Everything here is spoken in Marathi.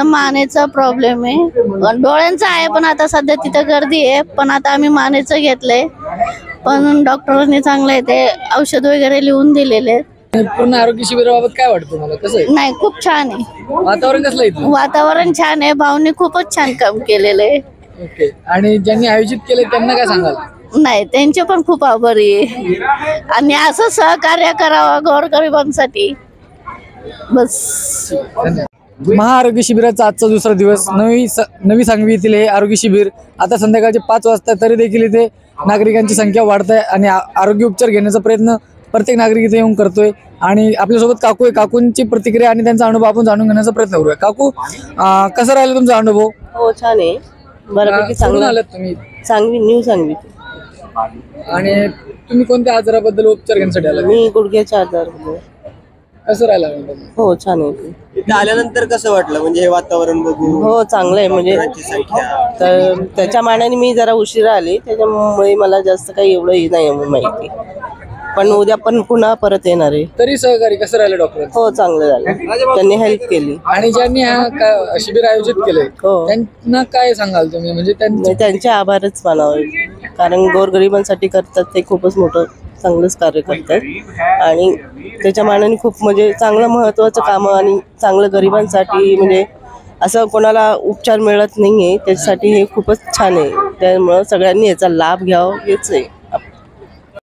आता मानेचा प्रॉब्लेम आहे, डोळ्यांचा आहे, पण आता सध्या तिथं गर्दी आहे. पण आता आम्ही मानेचं घेतलंय, पण डॉक्टरांनी चांगलं आहे ते औषध वगैरे लिहून दिलेले. पूर्ण आरोग्य शिबिराबाबत काय वाटतं तुम्हाला, कसं आहे? नाही, खूप छान आहे वातावरण, कसलं आहे? वातावरण छान आहे, भाऊनी खूपच छान काम केलेलं आहे. ओके. आणि ज्यांनी आयोजित केले त्यांना काय सांगाल? नाही, त्यांचे पण खूप आभारी आहे आणि असं सहकार्य करावं गोरगरिबांसाठी बस. महाआरोग्य शिबिराचा आजचा दुसरा दिवस. नवी सांगवी येथील हे आरोग्य शिबिर आता संध्याकाळचे 5 वाजता, तरी देखील इथे नागरिकांची संख्या वाढत आहे आणि आरोग्य उपचार घेण्याचा प्रयत्न प्रत्येक नागरिक इथे येऊन करतोय. आणि आपल्यासोबत काकू आहे, काकूंची प्रतिक्रिया आणि त्यांचा अनुभव आपण जाणून घेण्याचा प्रयत्न करूया. काकू, कसा राहिला तुमचा अनुभव? हो, छान आहे, बऱ्यापैकी चांगलं. आलात तुम्ही? सांगवी, न्यू सांगवी. आणि तुम्ही कोणत्या आजाराबद्दल उपचार घेण्यासाठी आला? मी गुडघ्याच्या आजार. कसं राहिला? हो, छान आहे. इथे आल्यानंतर कसं वाटलं, म्हणजे हे वातावरण बघून? हो, चांगलं आहे, म्हणजे तर त्याच्या मानाने मी जरा उशिरा आले, त्याच्यामुळे मला जास्त काही एवढं हे नाही माहिती, पण उद्या पण पुन्हा परत येणार आहे. तरी सहकारी कसं राहिलं डॉक्टर? हो, चांगलं झालं, त्यांनी हेल्प केली. आणि ज्यांनी हा शिबिर आयोजित केलंय हो, त्यांना काय सांगाल तुम्ही? म्हणजे त्यांचे आभारच मानावे, कारण गोरगरिबांसाठी करतात ते खूपच मोठं चांगलंच कार्य करतात आणि त्याच्या मानाने खूप म्हणजे चांगलं महत्त्वाचं कामं आणि चांगलं गरिबांसाठी, म्हणजे असं कोणाला उपचार मिळत नाही आहे त्याच्यासाठी हे खूपच छान आहे. त्यामुळं सगळ्यांनी याचा लाभ घ्यावा हेच आहे.